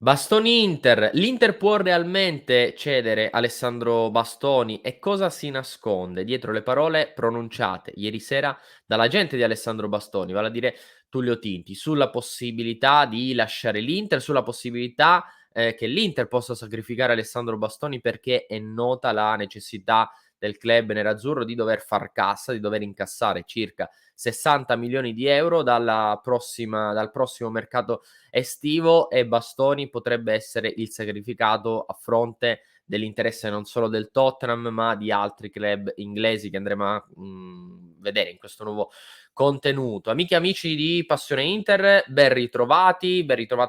Bastoni Inter. L'Inter può realmente cedere Alessandro Bastoni e cosa si nasconde dietro le parole pronunciate ieri sera dall'agente di Alessandro Bastoni, vale a dire Tullio Tinti, sulla possibilità di lasciare l'Inter, sulla possibilità, che l'Inter possa sacrificare Alessandro Bastoni perché è nota la necessità del club nerazzurro di dover far cassa, di dover incassare circa 60 milioni di euro dal prossimo mercato estivo e Bastoni potrebbe essere il sacrificato a fronte dell'interesse non solo del Tottenham, ma di altri club inglesi che andremo a, vedere in questo nuovo contenuto. Amiche e amici di Passione Inter, ben ritrovata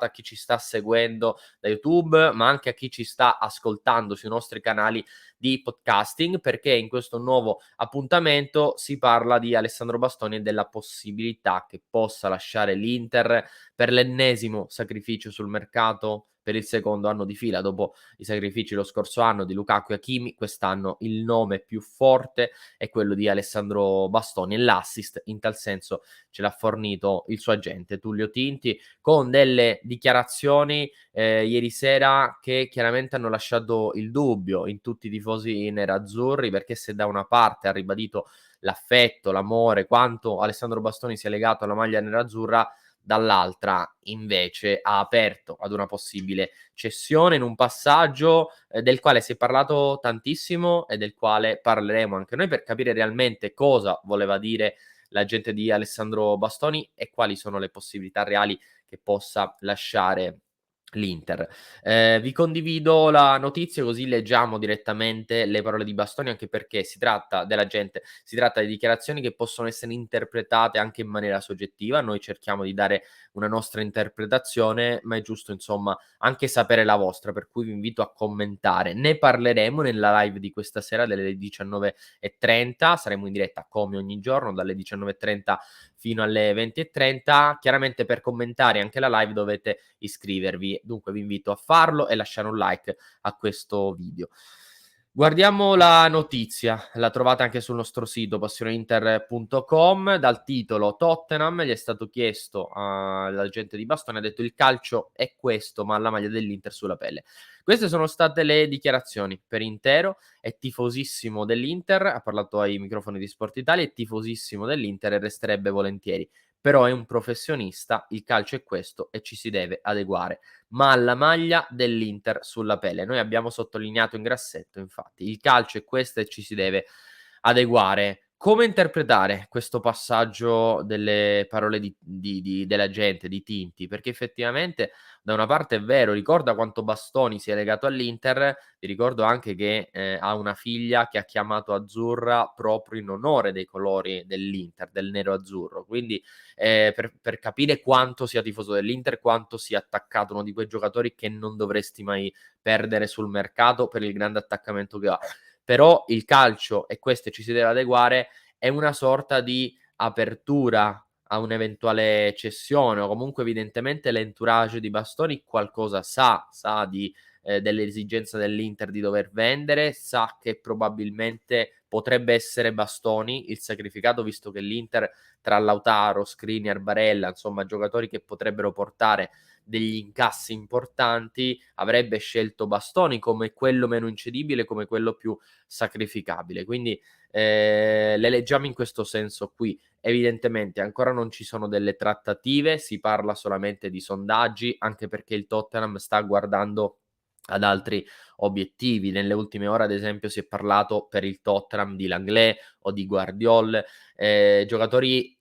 a chi ci sta seguendo da YouTube, ma anche a chi ci sta ascoltando sui nostri canali di podcasting, perché in questo nuovo appuntamento si parla di Alessandro Bastoni e della possibilità che possa lasciare l'Inter per l'ennesimo sacrificio sul mercato per il secondo anno di fila. Dopo i sacrifici lo scorso anno di Lukaku e Hakimi, quest'anno il nome più forte è quello di Alessandro Bastoni e l'assist in tal senso ce l'ha fornito il suo agente Tullio Tinti con delle dichiarazioni ieri sera che chiaramente hanno lasciato il dubbio in tutti i tifosi nerazzurri, perché se da una parte ha ribadito l'affetto, l'amore, quanto Alessandro Bastoni sia legato alla maglia nerazzurra, dall'altra invece ha aperto ad una possibile cessione in un passaggio, del quale si è parlato tantissimo e del quale parleremo anche noi per capire realmente cosa voleva dire l'agente di Alessandro Bastoni e quali sono le possibilità reali che possa lasciare l'Inter. Vi condivido la notizia così leggiamo direttamente le parole di Bastoni, anche perché si tratta di dichiarazioni che possono essere interpretate anche in maniera soggettiva. Noi cerchiamo di dare una nostra interpretazione, ma è giusto insomma anche sapere la vostra, per cui vi invito a commentare. Ne parleremo nella live di questa sera delle 19:30, saremo in diretta come ogni giorno dalle 19:30 fino alle 20:30. Chiaramente per commentare anche la live dovete iscrivervi, dunque vi invito a farlo e lasciare un like a questo video. Guardiamo la notizia, la trovate anche sul nostro sito passioneinter.com. Dal titolo: Tottenham gli è stato chiesto all'agente di Bastoni, ha detto il calcio è questo, ma ha la maglia dell'Inter sulla pelle. Queste sono state le dichiarazioni per intero. È tifosissimo dell'Inter, ha parlato ai microfoni di Sport Italia, è tifosissimo dell'Inter e resterebbe volentieri. Però è un professionista, il calcio è questo e ci si deve adeguare, ma ha la maglia dell'Inter sulla pelle. Noi abbiamo sottolineato in grassetto, infatti, il calcio è questo e ci si deve adeguare. Come interpretare questo passaggio delle parole della gente, di Tinti? Perché effettivamente da una parte è vero, ricorda quanto Bastoni sia legato all'Inter, vi ricordo anche che, ha una figlia che ha chiamato azzurra proprio in onore dei colori dell'Inter, del nero-azzurro. Quindi, per capire quanto sia tifoso dell'Inter, quanto sia attaccato, uno di quei giocatori che non dovresti mai perdere sul mercato per il grande attaccamento che ha. Però il calcio, e questo ci si deve adeguare, è una sorta di apertura a un'eventuale cessione o comunque evidentemente l'entourage di Bastoni qualcosa sa di dell'esigenza dell'Inter di dover vendere, sa che probabilmente potrebbe essere Bastoni il sacrificato, visto che l'Inter tra Lautaro, Skriniar, Barella, insomma giocatori che potrebbero portare degli incassi importanti, avrebbe scelto Bastoni come quello meno incedibile, come quello più sacrificabile. Quindi le leggiamo in questo senso qui. Evidentemente ancora non ci sono delle trattative, si parla solamente di sondaggi, anche perché il Tottenham sta guardando ad altri obiettivi. Nelle ultime ore, ad esempio, si è parlato per il Tottenham di Langlais o di Guardiol, giocatori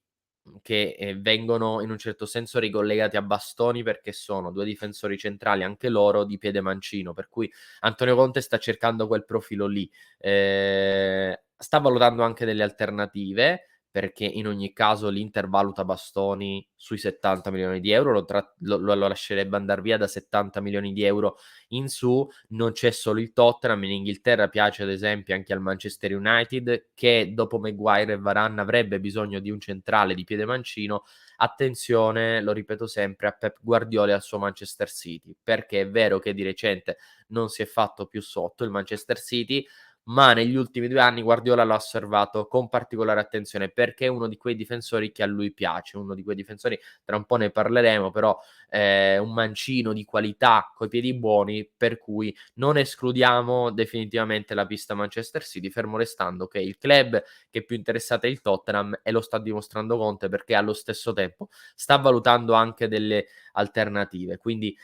che, vengono in un certo senso ricollegati a Bastoni perché sono 2 difensori centrali anche loro di piede mancino, per cui Antonio Conte sta cercando quel profilo lì. Sta valutando anche delle alternative, perché in ogni caso l'Inter valuta Bastoni sui 70 milioni di euro, lo lascerebbe andar via da 70 milioni di euro in su. Non c'è solo il Tottenham, in Inghilterra piace ad esempio anche al Manchester United, che dopo Maguire e Varane avrebbe bisogno di un centrale di piede mancino. Attenzione, lo ripeto sempre, a Pep Guardiola e al suo Manchester City, perché è vero che di recente non si è fatto più sotto il Manchester City, ma negli ultimi 2 anni Guardiola l'ha osservato con particolare attenzione, perché è uno di quei difensori che a lui piace, uno di quei difensori, tra un po' ne parleremo, però un mancino di qualità, coi piedi buoni, per cui non escludiamo definitivamente la pista Manchester City, fermo restando che il club che è più interessato è il Tottenham e lo sta dimostrando Conte, perché allo stesso tempo sta valutando anche delle alternative, quindi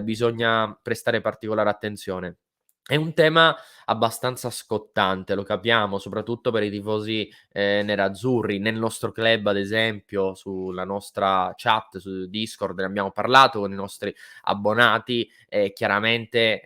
bisogna prestare particolare attenzione. È un tema abbastanza scottante, lo capiamo, soprattutto per i tifosi, nerazzurri. Nel nostro club, ad esempio, sulla nostra chat su Discord ne abbiamo parlato con i nostri abbonati e chiaramente,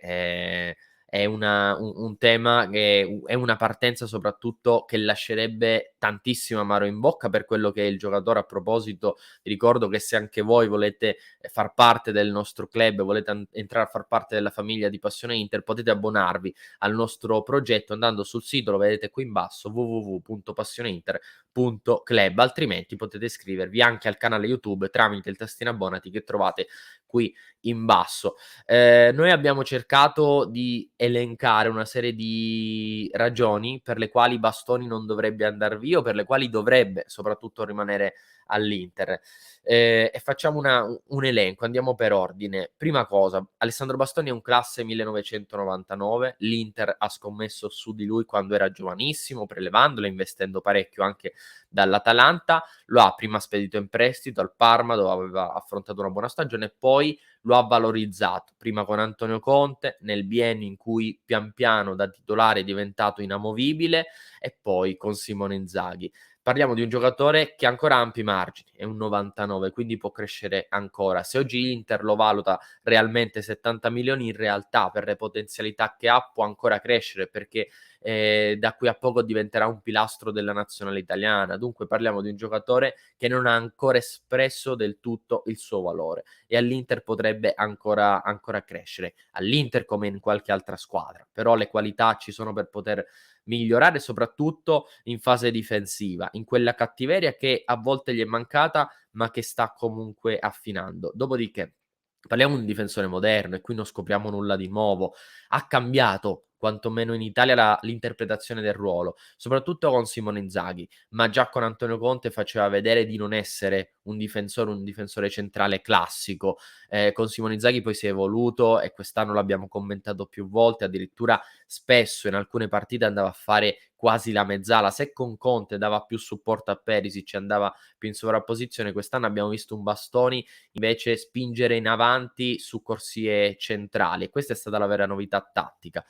è un tema che è una partenza soprattutto che lascerebbe tantissimo amaro in bocca per quello che è il giocatore. A proposito, vi ricordo che se anche voi volete far parte del nostro club, volete entrare a far parte della famiglia di Passione Inter, potete abbonarvi al nostro progetto andando sul sito, lo vedete qui in basso, www.passioneinter.club, altrimenti potete iscrivervi anche al canale YouTube tramite il tastino abbonati che trovate qui in basso. Noi abbiamo cercato di elencare una serie di ragioni per le quali Bastoni non dovrebbe andar via o per le quali dovrebbe soprattutto rimanere all'Inter. E facciamo un elenco, andiamo per ordine. Prima cosa, Alessandro Bastoni è un classe 1999, l'Inter ha scommesso su di lui quando era giovanissimo, prelevandolo, investendo parecchio anche dall'Atalanta, lo ha prima spedito in prestito al Parma, dove aveva affrontato una buona stagione, e poi lo ha valorizzato, prima con Antonio Conte, nel biennio in cui pian piano da titolare è diventato inamovibile, e poi con Simone Inzaghi. Parliamo di un giocatore che ha ancora ampi margini, è un 99, quindi può crescere ancora. Se oggi l'Inter lo valuta realmente 70 milioni, in realtà per le potenzialità che ha può ancora crescere, perché da qui a poco diventerà un pilastro della nazionale italiana. Dunque parliamo di un giocatore che non ha ancora espresso del tutto il suo valore e all'Inter potrebbe ancora crescere. All'Inter come in qualche altra squadra, però le qualità ci sono per poter migliorare, soprattutto in fase difensiva, in quella cattiveria che a volte gli è mancata, ma che sta comunque affinando. Dopodiché parliamo di un difensore moderno e qui non scopriamo nulla di nuovo. Ha cambiato, quantomeno in Italia, l'interpretazione del ruolo, soprattutto con Simone Inzaghi, ma già con Antonio Conte faceva vedere di non essere un difensore centrale classico. Con Simone Inzaghi poi si è evoluto e quest'anno l'abbiamo commentato più volte, addirittura spesso in alcune partite andava a fare quasi la mezzala. Se con Conte dava più supporto a Perisic e andava più in sovrapposizione, quest'anno abbiamo visto un Bastoni invece spingere in avanti su corsie centrali, e questa è stata la vera novità tattica.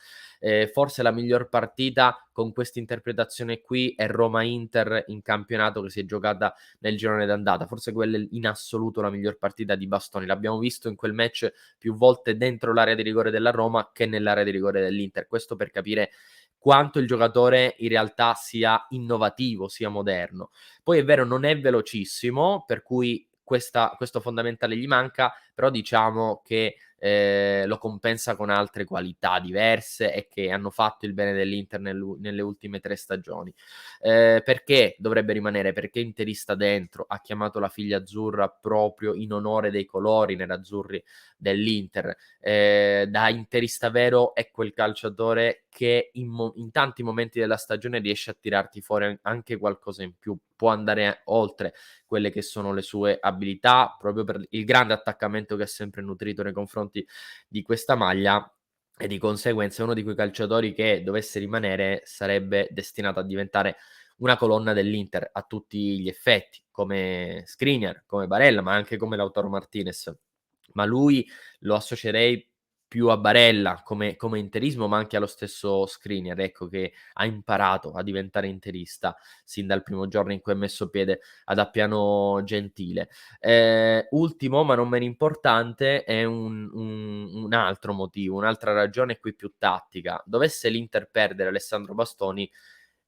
Forse la miglior partita con questa interpretazione qui è Roma-Inter in campionato, che si è giocata nel girone d'andata, forse quella è in assoluto la miglior partita di Bastoni. L'abbiamo visto in quel match più volte dentro l'area di rigore della Roma che nell'area di rigore dell'Inter. Questo per capire quanto il giocatore in realtà sia innovativo, sia moderno. Poi è vero, non è velocissimo, per cui questo fondamentale gli manca, però diciamo che lo compensa con altre qualità diverse e che hanno fatto il bene dell'Inter nelle ultime 3 stagioni. Perché dovrebbe rimanere? Perché è interista dentro, ha chiamato la figlia azzurra proprio in onore dei colori nerazzurri dell'Inter. Da interista vero è quel calciatore che in tanti momenti della stagione riesce a tirarti fuori anche qualcosa in più, può andare oltre quelle che sono le sue abilità, proprio per il grande attaccamento che ha sempre nutrito nei confronti di questa maglia, e di conseguenza è uno di quei calciatori che, dovesse rimanere, sarebbe destinato a diventare una colonna dell'Inter a tutti gli effetti, come Skriniar, come Barella, ma anche come Lautaro Martinez. Ma lui lo associerei più a Barella come interismo, ma anche allo stesso Skriniar, ecco, che ha imparato a diventare interista sin dal primo giorno in cui ha messo piede ad Appiano Gentile. Ultimo, ma non meno importante, è un altro motivo, un'altra ragione qui più tattica. Dovesse l'Inter perdere Alessandro Bastoni,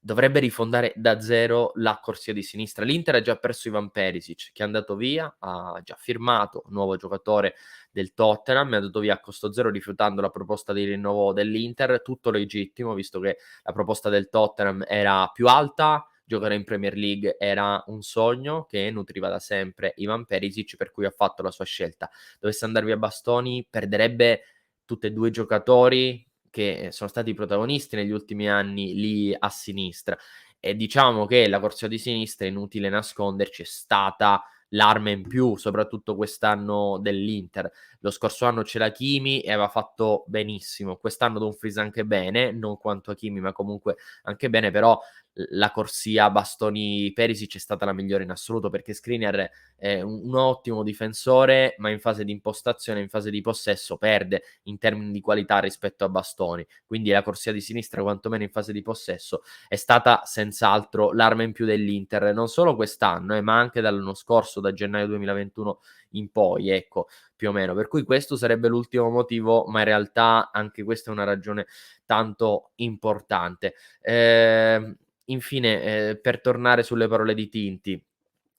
dovrebbe rifondare da zero la corsia di sinistra. L'Inter ha già perso Ivan Perisic, che è andato via, ha già firmato, nuovo giocatore del Tottenham, è andato via a costo zero rifiutando la proposta di rinnovo dell'Inter, tutto legittimo, visto che la proposta del Tottenham era più alta, giocare in Premier League era un sogno che nutriva da sempre Ivan Perisic, per cui ha fatto la sua scelta. Dovesse andar via Bastoni, perderebbe tutti e 2 i giocatori, che sono stati i protagonisti negli ultimi anni lì a sinistra. E diciamo che la corsia di sinistra, è inutile nasconderci, è stata l'arma in più, soprattutto quest'anno dell'Inter. Lo scorso anno c'era Hakimi e aveva fatto benissimo, quest'anno Dumfries anche bene, non quanto Hakimi, ma comunque anche bene, però la corsia Bastoni-Perisic è stata la migliore in assoluto, perché Skriniar è un ottimo difensore, ma in fase di impostazione, in fase di possesso perde in termini di qualità rispetto a Bastoni, quindi la corsia di sinistra, quantomeno in fase di possesso, è stata senz'altro l'arma in più dell'Inter, non solo quest'anno, ma anche dall'anno scorso, da gennaio 2021 in poi, ecco, più o meno. Per cui questo sarebbe l'ultimo motivo, ma in realtà anche questa è una ragione tanto importante. Infine, per tornare sulle parole di Tinti,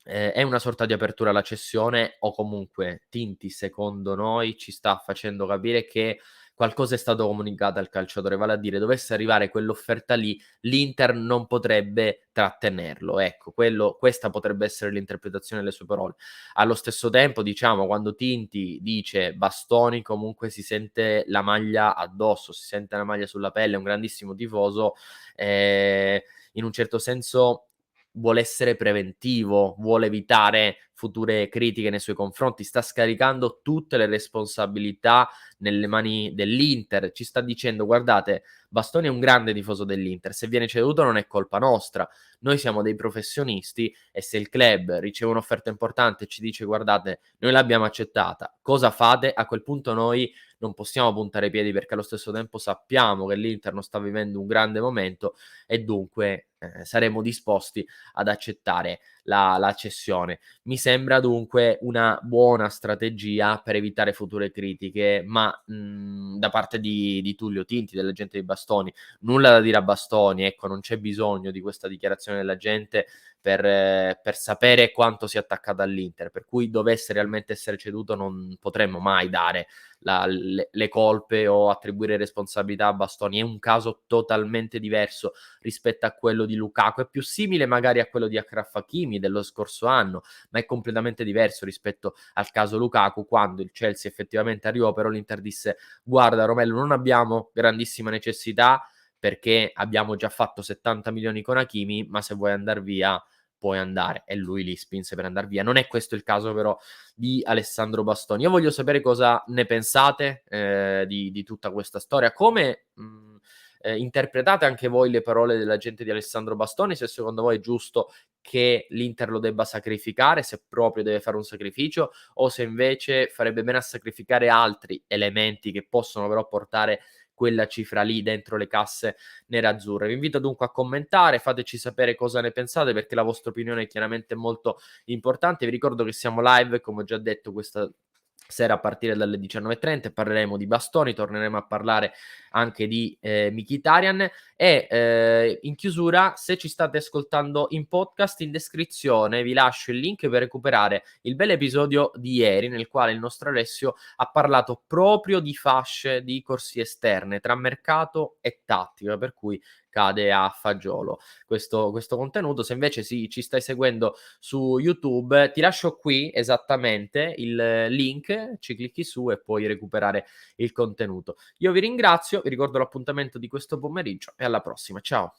è una sorta di apertura alla cessione, o comunque Tinti, secondo noi, ci sta facendo capire che qualcosa è stato comunicato al calciatore, vale a dire, dovesse arrivare quell'offerta lì, l'Inter non potrebbe trattenerlo. Ecco, questa potrebbe essere l'interpretazione delle sue parole. Allo stesso tempo, diciamo, quando Tinti dice Bastoni, comunque si sente la maglia addosso, si sente la maglia sulla pelle, è un grandissimo tifoso, in un certo senso vuole essere preventivo, vuole evitare future critiche nei suoi confronti, sta scaricando tutte le responsabilità nelle mani dell'Inter, ci sta dicendo: guardate, Bastoni è un grande tifoso dell'Inter, se viene ceduto non è colpa nostra, noi siamo dei professionisti e se il club riceve un'offerta importante e ci dice: guardate, noi l'abbiamo accettata, cosa fate? A quel punto noi non possiamo puntare i piedi, perché allo stesso tempo sappiamo che l'Inter non sta vivendo un grande momento e dunque saremo disposti ad accettare la cessione. Mi sembra dunque una buona strategia per evitare future critiche, ma da parte di Tullio Tinti, della gente di Bastoni. Nulla da dire a Bastoni, ecco, non c'è bisogno di questa dichiarazione della gente per sapere quanto si è attaccata all'Inter, per cui dovesse realmente essere ceduto non potremmo mai dare le colpe o attribuire responsabilità a Bastoni. È un caso totalmente diverso rispetto a quello di Lukaku, è più simile magari a quello di Achraf Hakimi dello scorso anno, ma è completamente diverso rispetto al caso Lukaku, quando il Chelsea effettivamente arrivò, però l'Inter disse: guarda Romello, non abbiamo grandissima necessità perché abbiamo già fatto 70 milioni con Hakimi, ma se vuoi andar via puoi andare, e lui li spinse per andar via. Non è questo il caso però di Alessandro Bastoni. Io voglio sapere cosa ne pensate di tutta questa storia, come interpretate anche voi le parole della gente di Alessandro Bastoni, se secondo voi è giusto che l'Inter lo debba sacrificare, se proprio deve fare un sacrificio, o se invece farebbe bene a sacrificare altri elementi che possono però portare quella cifra lì dentro le casse nerazzurre. Vi invito dunque a commentare, fateci sapere cosa ne pensate, perché la vostra opinione è chiaramente molto importante. Vi ricordo che siamo live, come ho già detto, questa sera a partire dalle 19:30 e parleremo di Bastoni, torneremo a parlare anche di Mkhitaryan e in chiusura, se ci state ascoltando in podcast, in descrizione vi lascio il link per recuperare il bel episodio di ieri, nel quale il nostro Alessio ha parlato proprio di fasce di corsie esterne tra mercato e tattica, per cui cade a fagiolo questo contenuto. Se invece ci stai seguendo su YouTube, ti lascio qui esattamente il link, ci clicchi su e puoi recuperare il contenuto. Io vi ringrazio, vi ricordo l'appuntamento di questo pomeriggio e alla prossima. Ciao.